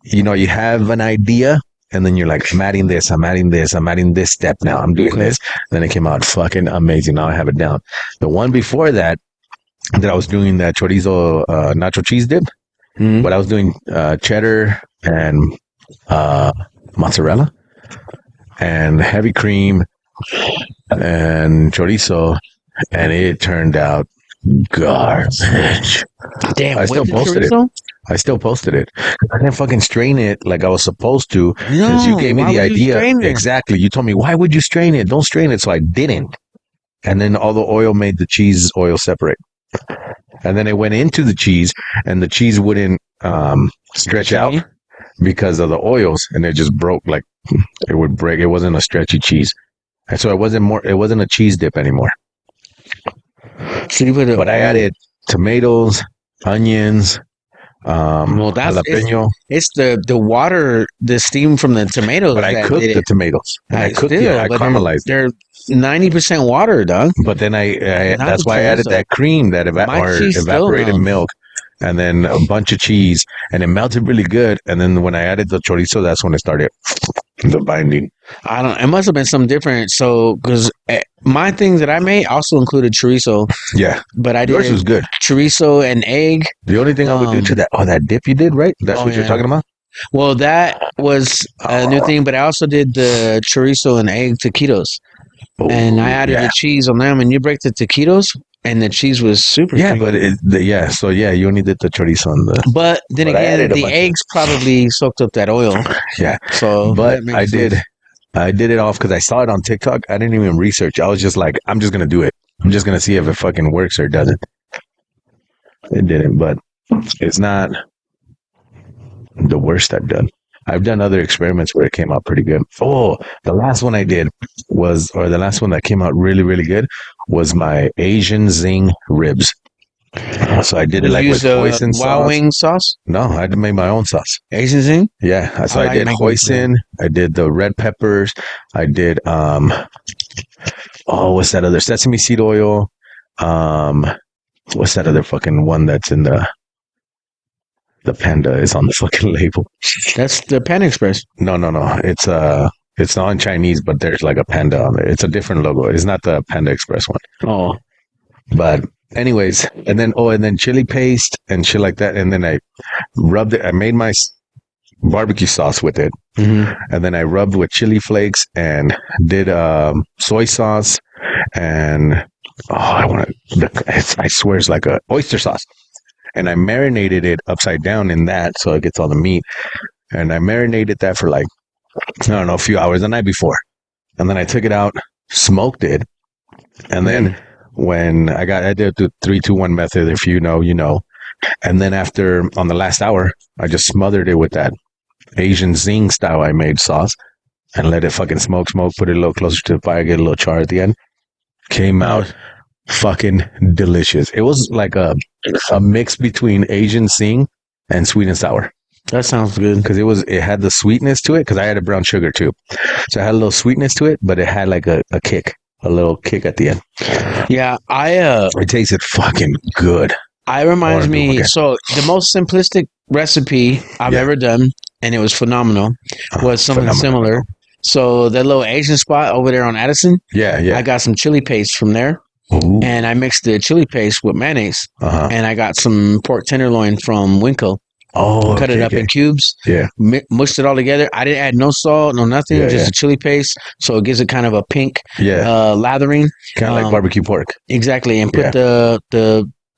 you have an idea, and then you're like, I'm adding this step now. I'm doing this. Then it came out fucking amazing. Now I have it down. The one before that I was doing that chorizo nacho cheese dip, but I was doing cheddar and mozzarella and heavy cream and chorizo, and it turned out garbage. Damn, I still posted it. I didn't fucking strain it like I was supposed to, because you gave me the idea. Exactly. You told me, why would you strain it? Don't strain it. So I didn't. And then all the oil made the cheese oil separate. And then it went into the cheese, and the cheese wouldn't stretch out because of the oils, and it just broke. Like it would break. It wasn't a stretchy cheese, and so it wasn't a cheese dip anymore. So but I added tomatoes, onions, jalapeno. It's the water, the steam from the tomatoes. But I cooked the tomatoes, and I cooked it. I caramelized. They're 90% water, dog. But then I that's why I added that cream, that evaporated milk. And then a bunch of cheese, and it melted really good. And then when I added the chorizo, that's when it started the binding. It must have been something different. So, because my things that I made also included chorizo. Yeah, but I did yours was good. Chorizo and egg. The only thing I would do to that dip you did, right? That's what you're talking about. Well, that was a new thing, but I also did the chorizo and egg taquitos, and I added the cheese on them. And you break the taquitos. And the cheese was super. Yeah, but you only did the chorizo on the. But then again, the eggs probably soaked up that oil. Yeah. So, but I did I did it off because I saw it on TikTok. I didn't even research. I was just like, I'm just gonna do it. I'm just gonna see if it fucking works or it doesn't. It didn't, but it's not the worst I've done. I've done other experiments where it came out pretty good. Oh, the last one I did was, or the last one that came out really, really good was my Asian zing ribs. So I did it like with hoisin sauce. Wild wing sauce? No, I made my own sauce. Asian zing? Yeah, so I like did making hoisin. I did the red peppers. I did what's that other sesame seed oil? What's that other fucking one that's in the panda is on the fucking label? That's the Panda Express. No. It's not in Chinese, but there's like a panda on there. It's a different logo. It's not the Panda Express one. Oh, But anyways, and then chili paste and shit like that. And then I rubbed it. I made my barbecue sauce with it. mm-hmm. And then I rubbed with chili flakes and did soy sauce and I swear it's like a oyster sauce. And I marinated it upside down in that so it gets all the meat. And I marinated that for like, I don't know, a few hours the night before. And then I took it out, smoked it. And then when I did the 3-2-1 method, if you know, you know. And then after, on the last hour, I just smothered it with that Asian zing style I made sauce and let it fucking smoke, put it a little closer to the fire, get a little char at the end. Came out fucking delicious. It was like a mix between Asian zing and sweet and sour. That sounds good. Because it had the sweetness to it, because I had a brown sugar too. So it had a little sweetness to it, but it had like a kick, a little kick at the end. Yeah, it tasted fucking good. It reminds me, so the most simplistic recipe I've ever done, and it was phenomenal, was something similar. So that little Asian spot over there on Addison, I got some chili paste from there. Ooh. And I mixed the chili paste with mayonnaise. And I got some pork tenderloin from Winkle. Cut it up in cubes. Yeah. Mushed it all together. I didn't add no salt, no nothing, just a chili paste. So it gives it kind of a pink lathering. Kind of like barbecue pork. Exactly. And put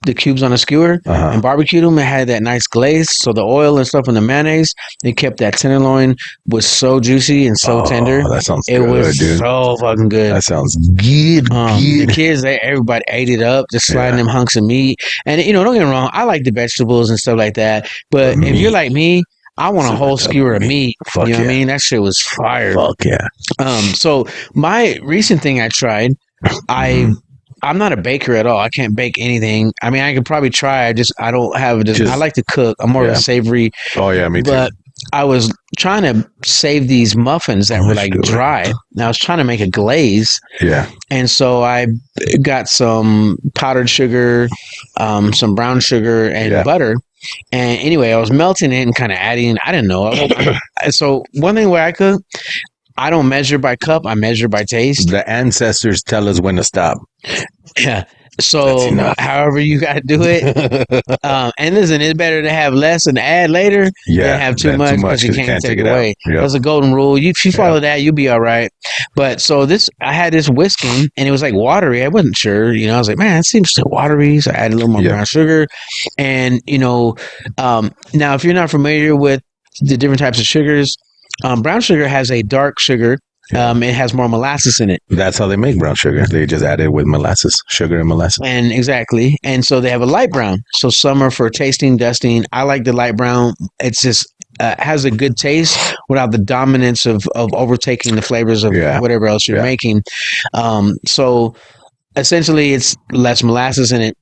the cubes on a skewer and barbecued them. It had that nice glaze. So the oil and stuff in the mayonnaise, it kept that tenderloin was so juicy and so tender. That sounds good, dude. It was so fucking good. That sounds good. The kids, everybody ate it up, just sliding them hunks of meat. And, don't get me wrong, I like the vegetables and stuff like that. But if you're like me, I want a whole skewer of meat. Fuck you know what I mean? That shit was fire. Fuck yeah. So my recent thing I tried, I'm not a baker at all. I can't bake anything. I mean, I could probably try. I don't have it. I like to cook. I'm more of a savory. Oh yeah, me too. But I was trying to save these muffins that were like dry. And I was trying to make a glaze. Yeah. And so I got some powdered sugar, some brown sugar, and butter. And anyway, I was melting it and kind of adding. I didn't know. So one thing where I cook, I don't measure by cup. I measure by taste. The ancestors tell us when to stop. Yeah. So however you got to do it. And listen, it's better to have less and add later than have too much because you can't take it away. Yep. That's a golden rule. If you follow that, you'll be all right. But so I had this whisking and it was like watery. I wasn't sure, I was like, man, it seems so watery. So I added a little more brown sugar. And, now if you're not familiar with the different types of sugars, brown sugar has a dark sugar. It has more molasses in it. That's how they make brown sugar. They just add it with molasses, sugar and molasses. And exactly. And so they have a light brown. So some are for tasting, dusting. I like the light brown. It's just has a good taste without the dominance of overtaking the flavors of whatever else you're making. So essentially it's less molasses in it.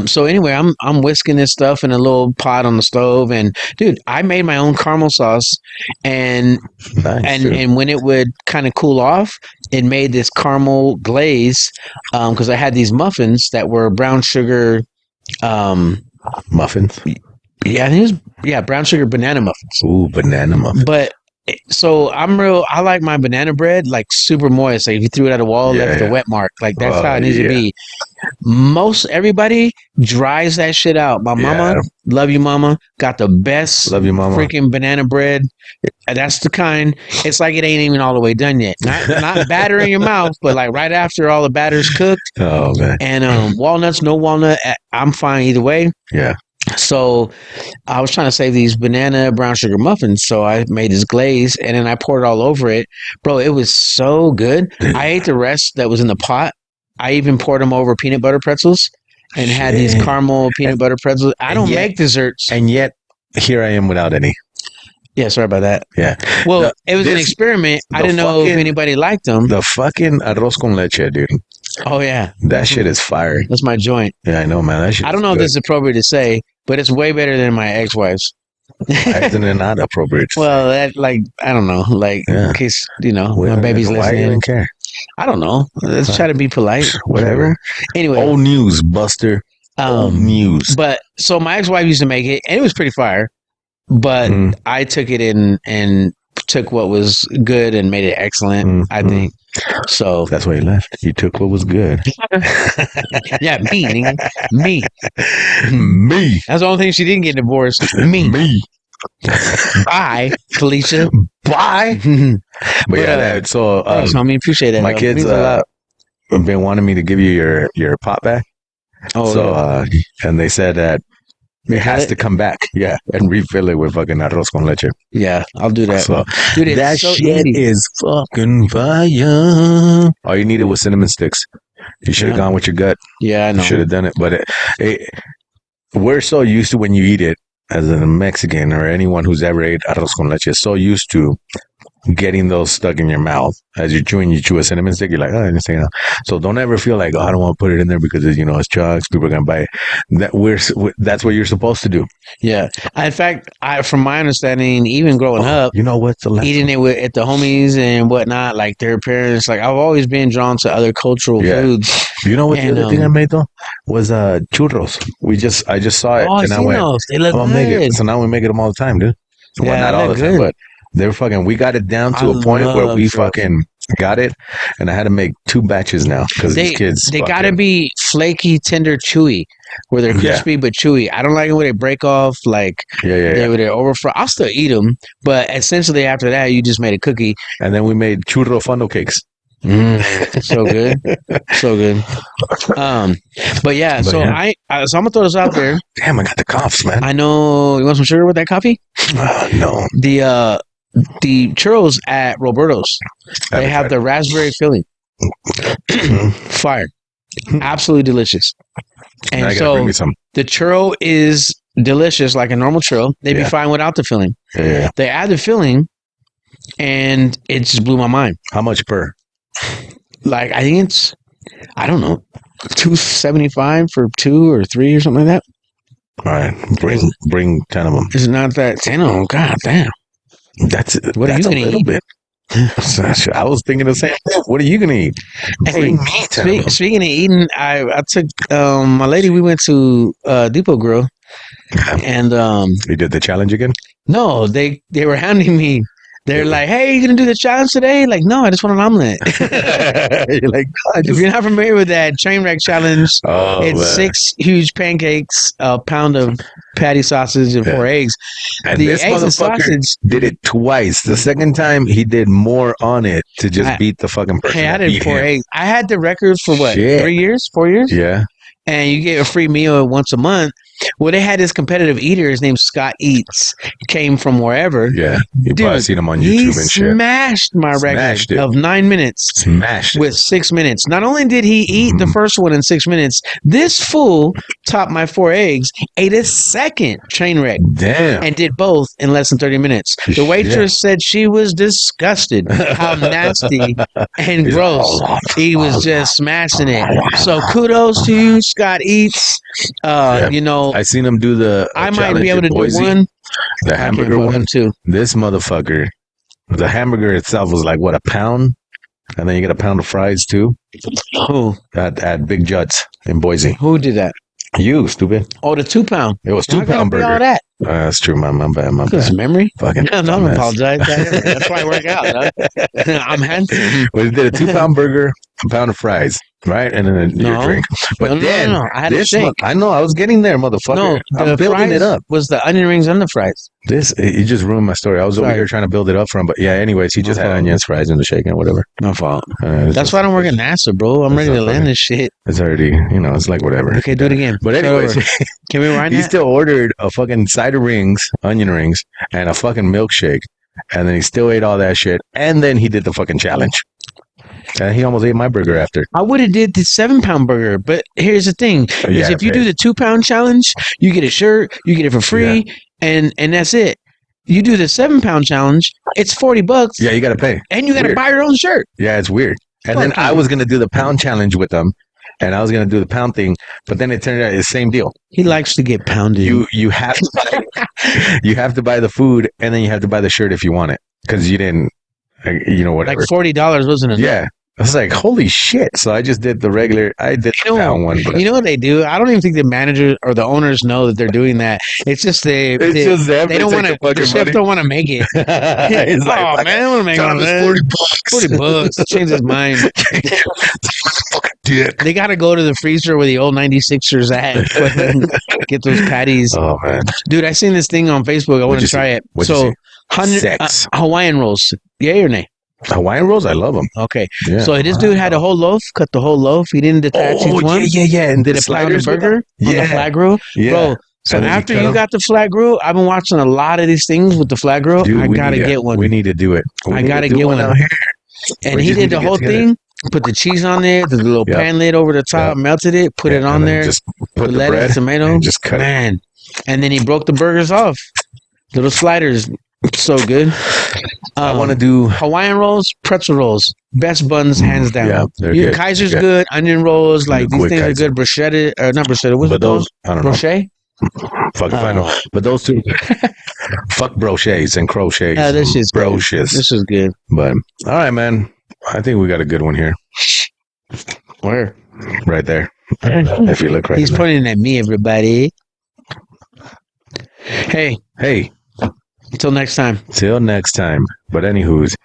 So anyway, I'm whisking this stuff in a little pot on the stove, and dude, I made my own caramel sauce, and when it would kind of cool off, it made this caramel glaze, because I had these muffins that were brown sugar, muffins. Yeah, I think it was brown sugar banana muffins. Ooh, banana muffins. But so I like my banana bread like super moist. Like if you threw it at a wall, left a wet mark. Like that's how it needs to be. Most everybody dries that shit out. My mama, love you, mama, got the best freaking banana bread. That's the kind. It's like it ain't even all the way done yet. Not batter in your mouth, but like right after all the batter's cooked. Oh man. And walnuts, no walnut. I'm fine either way. Yeah. So I was trying to save these banana brown sugar muffins. So I made this glaze and then I poured it all over it. Bro, it was so good. I ate the rest that was in the pot. I even poured them over peanut butter pretzels and had these Shit. caramel peanut butter pretzels. I don't make desserts. And yet, here I am without any. Yeah, sorry about that. Yeah. Well, it was an experiment. I didn't know if anybody liked them. The fucking arroz con leche, dude. Oh, yeah. That shit is fire. That's my joint. Yeah, I know, man. That shit I don't is know if good. this is appropriate to say, but it's way better than my ex-wife's. Why isn't it not appropriate? to Well, that I don't know, Yeah. in case my say? baby's Why listening. even care? I don't know. Let's try to be polite. Whatever. Anyway, Old news, Buster. Old news. but so my ex-wife used to make it, and it was pretty fire. But I took it in and took what was good and made it excellent. I think so. That's why you left. You took what was good. Yeah, me, nigga. Me. Me. That's the only thing she didn't get divorced. Me. Me. Bye, Felicia. Bye. But yeah, so thanks, homie. Appreciate that. my though. kids Means a lot. have been wanting me to give you your pot back. Oh, So yeah. and they said that it has to come back, yeah, and refill it with fucking arroz con leche. Yeah, I'll do that. So Dude, it's that so shit easy. is fucking fire. All you needed was cinnamon sticks. You should have Yeah. gone with your gut. Yeah, I You know. should have done it. But we're so used to when you eat it as a Mexican or anyone who's ever ate arroz con leche, so used to getting those stuck in your mouth as you're chewing. You chew a cinnamon stick, you're like, oh, anything else. So don't ever feel like, oh, I don't want to put it in there because it's chugs. People are gonna buy it. That's what you're supposed to do. Yeah. In fact, from my understanding, even growing up, You know what's the last eating it at the homies and whatnot, like their parents, like I've always been drawn to other cultural Yeah. foods. You know what And, the other thing I made though was churros. I just saw it Oh, I've and I seen went, those. They look I'll make good. it. So now we make them all the time, dude. Well, Yeah, not they all the look time, good. but they're fucking. We got it down to I a point where love we churros. fucking got it, and I had to make 2 batches now because these kids. They fucking- gotta be flaky, tender, chewy, where they're Yeah. crispy but chewy. I don't like it when they break off, like Yeah. they're overfry. I'll still eat them, but essentially after that, you just made a cookie. And then we made churro funnel cakes. So good, so good. But yeah, But so yeah. so I'm gonna throw this out there. Damn, I got the coughs, man. I know you want some sugar with that coffee. No, The churros at Roberto's, they have the raspberry filling. Fire, absolutely delicious. I And gotta so bring me some. the churro is delicious, like a normal churro. They'd be Yeah. fine without the filling. Yeah. They add the filling, and it just blew my mind. How much per? Like I think it's, I don't know, $2.75 for 2 or 3 or something like that. All right, bring 10 of them. It's not that. Oh God damn! That's it. What are That's you a gonna little eat? bit. I was thinking the same thing. What are you gonna eat? Hey, Bring me 10 of them. speaking of eating, I took my lady. We went to Depot Grill, and You did the challenge again? no, they were handing me. They're like, "Hey, you gonna do the challenge today?" Like, no, I just want an omelet. You're like, If you're not familiar with that train wreck challenge, oh, it's man. 6 huge pancakes, a pound of patty sausage, and 4 eggs. And The this eggs and motherfucker sausage. did it twice. The second time, he did more on it to just beat the fucking person. Hey, I that did beat 4 him. eggs. I had the record for what? Shit. 3 years, 4 years, Yeah. and you get a free meal once a month. Well, they had this competitive eater. His name's Scott Eats. Came from wherever. Yeah. You probably Dude, seen him on He YouTube and shit. smashed my Smashed record it. of 9 minutes. Smashed it. With 6 minutes. Not only did he eat the first one in 6 minutes, this fool topped my 4 eggs, ate a second train wreck, Damn. and did both in less than 30 minutes. The waitress said she was disgusted how nasty and He's gross like, he was just smashing it. So kudos to you, Scott Eats. You know, I seen him do the I might challenge be able in to do Boise, one. the I can't hamburger put one. too. This motherfucker, the hamburger itself was like, what, a pound? And then you get a pound of fries too Who at Big Judd's in Boise. who did that? You, stupid. Oh, the 2 pound. It was How 2 could I pound be burger. All that. That's true, my bad. Because memory. Fucking No, don't dumbass. apologize. That's why I work out. Huh? I'm handsome. Well, he did a 2 pound burger, a pound of fries. right? And then you No. drink. But then I had a this, shake. I know I was getting there, motherfucker. No, I'm the building fries it up. was the onion rings and the fries. This you just ruined my story. I was over Sorry. here trying to build it up for him, but yeah. Anyways, he just had fault. onions, fries, and the shake and whatever. My fault. It's That's just- why I don't work at NASA, bro. I'm It's ready to not land funny. this shit. It's already, it's like whatever. Okay, do it again. But Start anyways, over. Can we rewind he that? still ordered a fucking cider rings, onion rings, and a fucking milkshake, and then he still ate all that shit, and then he did the fucking challenge. And he almost ate my burger after. I would have did the 7-pound burger, but here's the thing: is Yeah, if you okay. do the 2-pound challenge, you get a shirt, you get it for free, and that's it. You do the 7-pound challenge, it's $40, Yeah, you got to pay. and you got to Weird. buy your own shirt. Yeah, it's weird. And then Fuck I you. was gonna do the pound challenge with them, and I was gonna do the pound thing, but then it turned out it's the same deal. He likes to get pounded. You have to buy, you have to buy the food, and then you have to buy the shirt if you want it because you didn't, whatever. like $40 wasn't enough. Yeah, I was like, holy shit! So I just did the regular. I did the pound one, but You know what they do? I don't even think the managers or the owners know that they're doing that. It's just they just them. they don't take want to. the fucking The chef money. don't want to make it. He's like, oh man, I want to make tell all him it's that. $40. $40. Change his mind. Fucking dick. They got to go to the freezer where the old 96ers at. Fucking get those patties. Oh man, Dude, I seen this thing on Facebook. I want you to try see? it. What'd you So, see? 100 Sex. Hawaiian rolls. Yay or nay? Hawaiian rolls. I love them. Okay. Yeah. So this dude had a whole loaf, cut the whole loaf. He didn't detach each one. yeah. And Did the a pound of sliders with burger them? on the flat grill. Yeah. Bro, so And then you after cut you 'em? got the flat grill, I've been watching a lot of these things with the flat grill. Dude, I we gotta need to- get one. We need to do it. We I need to gotta do get one. out here. And we he just did need the to get whole together. thing, put the cheese on there, the little Yep. pan lid over the top, Yep. melted it, put it Yeah, on and then there, Just put the the lettuce, bread. tomato, and just cut it. man. And then he broke the burgers off. Little sliders. So good. I want to do. Hawaiian rolls, pretzel rolls, best buns hands down. Yeah, they're good. Kaiser's Yeah. good. Onion rolls, like these Quick things Kaiser. are good. Bruschetta, or not bruschetta. What's But it called? those, I don't know. Brochet. Fuck if I know. But those two, fuck brochets and crochets. Yeah, this is good. broches. This is good. But all right, man. I think we got a good one here, Where? right there. If you look right. He's there. pointing at me, everybody. Hey, Hey, until next time. till next time. But anywho's,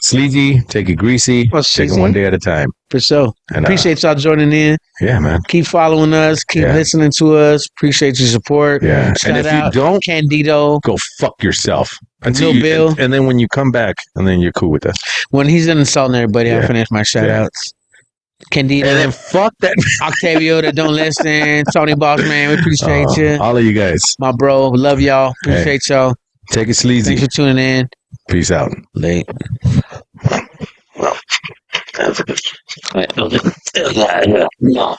sleazy, take it greasy, Well, take it sleazy. one day at a time. For sure. And Appreciate y'all joining in. yeah, man. Keep following us. Keep Yeah. listening to us. Appreciate your support. Yeah. Shout And if out you don't, Candido. go fuck yourself. Lil Bill. And then when you come back, and then you're cool with us. When he's done insulting everybody, I'll Yeah. finish my shout Yeah. outs. Candido. And then fuck that. Octavio that don't listen. Tony Boss Man, we appreciate you. All of you guys, My bro, love y'all. Appreciate y'all. take it sleazy. Thanks for tuning in. Peace out. Late. No.